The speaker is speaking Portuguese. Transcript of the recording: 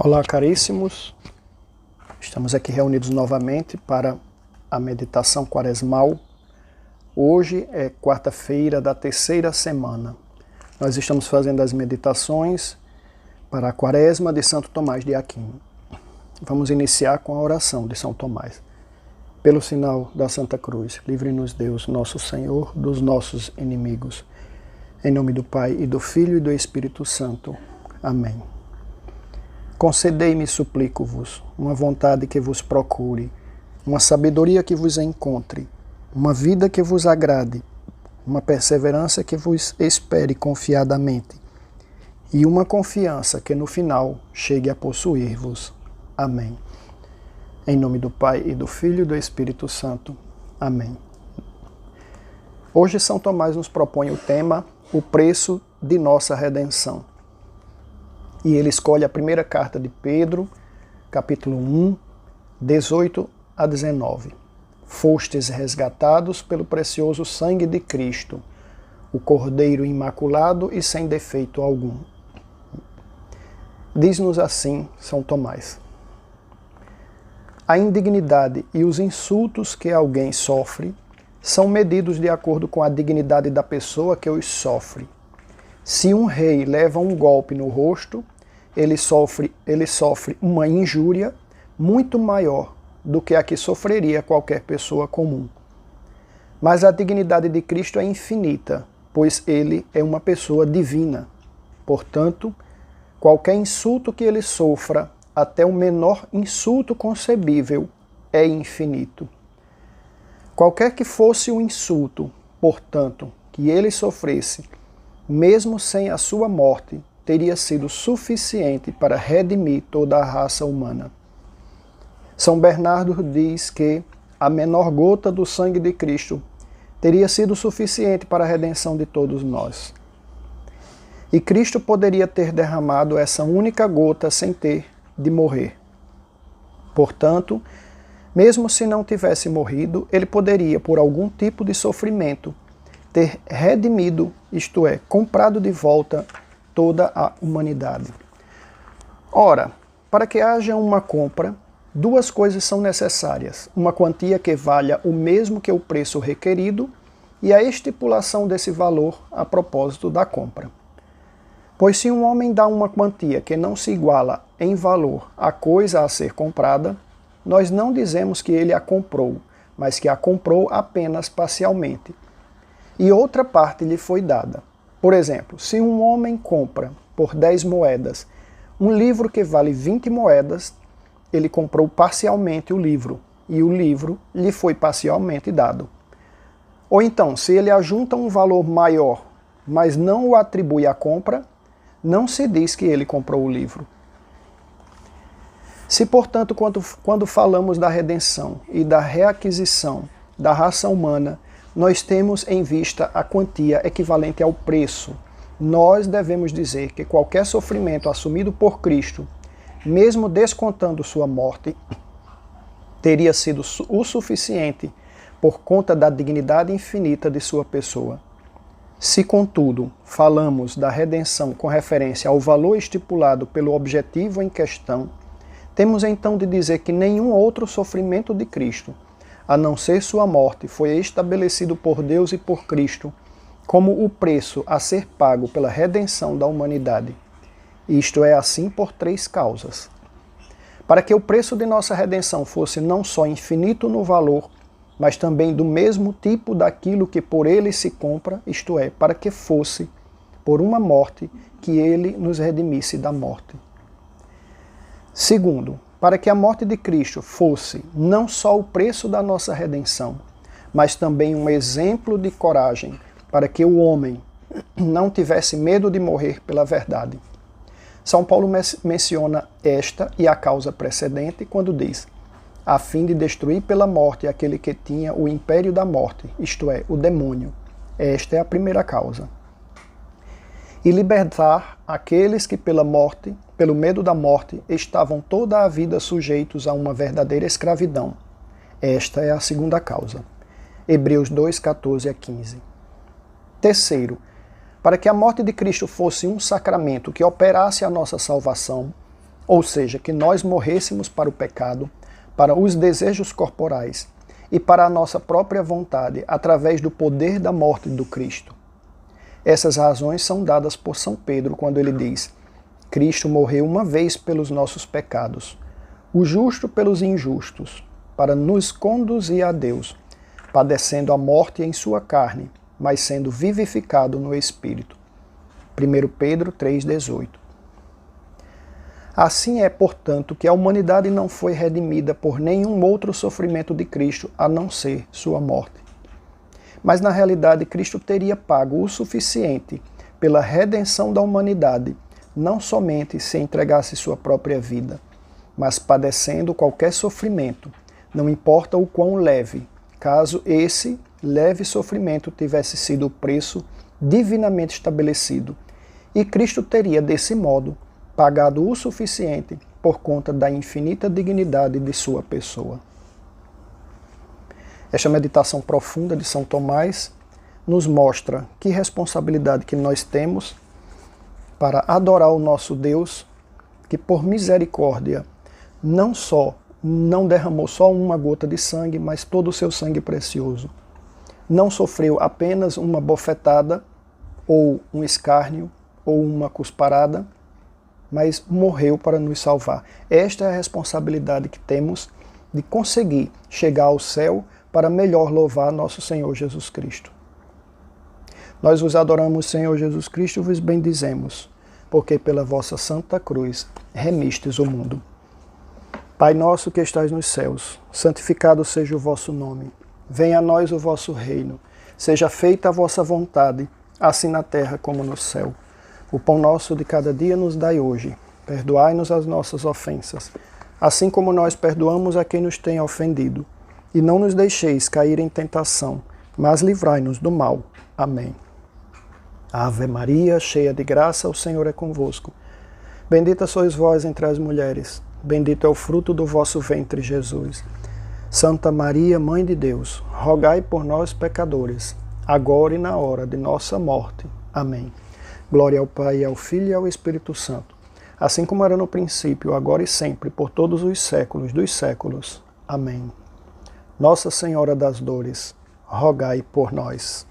Olá, caríssimos. Estamos aqui reunidos novamente para a meditação quaresmal. Hoje é quarta-feira da terceira semana. Nós estamos fazendo as meditações para a quaresma de Santo Tomás de Aquino. Vamos iniciar com a oração de São Tomás. Pelo sinal da Santa Cruz, livre-nos Deus, nosso Senhor, dos nossos inimigos. Em nome do Pai, e do Filho, e do Espírito Santo. Amém. Concedei-me, suplico-vos, uma vontade que vos procure, uma sabedoria que vos encontre, uma vida que vos agrade, uma perseverança que vos espere confiadamente, e uma confiança que no final chegue a possuir-vos. Amém. Em nome do Pai, e do Filho, e do Espírito Santo. Amém. Hoje São Tomás nos propõe o tema, o preço de nossa redenção. E ele escolhe a primeira carta de Pedro, capítulo 1, 18 a 19. Fostes resgatados pelo precioso sangue de Cristo, o Cordeiro imaculado e sem defeito algum. Diz-nos assim São Tomás: a indignidade e os insultos que alguém sofre são medidos de acordo com a dignidade da pessoa que os sofre. Se um rei leva um golpe no rosto, ele sofre uma injúria muito maior do que a que sofreria qualquer pessoa comum. Mas a dignidade de Cristo é infinita, pois ele é uma pessoa divina. Portanto, qualquer insulto que ele sofra, até o menor insulto concebível, é infinito. Qualquer que fosse o insulto, portanto, que ele sofresse, mesmo sem a sua morte, teria sido suficiente para redimir toda a raça humana. São Bernardo diz que a menor gota do sangue de Cristo teria sido suficiente para a redenção de todos nós. E Cristo poderia ter derramado essa única gota sem ter de morrer. Portanto, mesmo se não tivesse morrido, ele poderia, por algum tipo de sofrimento, ter redimido, isto é, comprado de volta toda a humanidade. Ora, para que haja uma compra, duas coisas são necessárias: uma quantia que valha o mesmo que o preço requerido e a estipulação desse valor a propósito da compra. Pois se um homem dá uma quantia que não se iguala em valor à coisa a ser comprada, nós não dizemos que ele a comprou, mas que a comprou apenas parcialmente, e outra parte lhe foi dada. Por exemplo, se um homem compra por 10 moedas um livro que vale 20 moedas, ele comprou parcialmente o livro, e o livro lhe foi parcialmente dado. Ou então, se ele ajunta um valor maior, mas não o atribui à compra, não se diz que ele comprou o livro. Se, portanto, quando falamos da redenção e da reaquisição da raça humana, nós temos em vista a quantia equivalente ao preço, nós devemos dizer que qualquer sofrimento assumido por Cristo, mesmo descontando sua morte, teria sido o suficiente por conta da dignidade infinita de sua pessoa. Se, contudo, falamos da redenção com referência ao valor estipulado pelo objetivo em questão, temos então de dizer que nenhum outro sofrimento de Cristo, a não ser sua morte, foi estabelecido por Deus e por Cristo como o preço a ser pago pela redenção da humanidade. Isto é assim por 3 causas. Para que o preço de nossa redenção fosse não só infinito no valor, mas também do mesmo tipo daquilo que por ele se compra, isto é, para que fosse, por uma morte, que ele nos redimisse da morte. Segundo, para que a morte de Cristo fosse não só o preço da nossa redenção, mas também um exemplo de coragem para que o homem não tivesse medo de morrer pela verdade. São Paulo menciona esta e a causa precedente quando diz: a fim de destruir pela morte aquele que tinha o império da morte, isto é, o demônio. Esta é a primeira causa. E libertar aqueles que pelo medo da morte, estavam toda a vida sujeitos a uma verdadeira escravidão. Esta é a segunda causa. Hebreus 2, 14 a 15. Terceiro, para que a morte de Cristo fosse um sacramento que operasse a nossa salvação, ou seja, que nós morrêssemos para o pecado, para os desejos corporais e para a nossa própria vontade, através do poder da morte do Cristo. Essas razões são dadas por São Pedro quando ele diz: Cristo morreu uma vez pelos nossos pecados, o justo pelos injustos, para nos conduzir a Deus, padecendo a morte em sua carne, mas sendo vivificado no Espírito. 1 Pedro 3,18. Assim é, portanto, que a humanidade não foi redimida por nenhum outro sofrimento de Cristo, a não ser sua morte. Mas, na realidade, Cristo teria pago o suficiente pela redenção da humanidade, não somente se entregasse sua própria vida, mas padecendo qualquer sofrimento, não importa o quão leve, caso esse leve sofrimento tivesse sido o preço divinamente estabelecido, e Cristo teria, desse modo, pagado o suficiente por conta da infinita dignidade de sua pessoa. Esta meditação profunda de São Tomás nos mostra que responsabilidade que nós temos para adorar o nosso Deus, que por misericórdia não derramou só uma gota de sangue, mas todo o seu sangue precioso. Não sofreu apenas uma bofetada, ou um escárnio, ou uma cusparada, mas morreu para nos salvar. Esta é a responsabilidade que temos de conseguir chegar ao céu para melhor louvar nosso Senhor Jesus Cristo. Nós vos adoramos, Senhor Jesus Cristo, e vos bendizemos, porque pela vossa santa cruz remistes o mundo. Pai nosso que estais nos céus, santificado seja o vosso nome. Venha a nós o vosso reino. Seja feita a vossa vontade, assim na terra como no céu. O pão nosso de cada dia nos dai hoje. Perdoai-nos as nossas ofensas, assim como nós perdoamos a quem nos tem ofendido. E não nos deixeis cair em tentação, mas livrai-nos do mal. Amém. Ave Maria, cheia de graça, o Senhor é convosco. Bendita sois vós entre as mulheres. Bendito é o fruto do vosso ventre, Jesus. Santa Maria, Mãe de Deus, rogai por nós, pecadores, agora e na hora de nossa morte. Amém. Glória ao Pai, ao Filho e ao Espírito Santo, assim como era no princípio, agora e sempre, por todos os séculos dos séculos. Amém. Nossa Senhora das Dores, rogai por nós.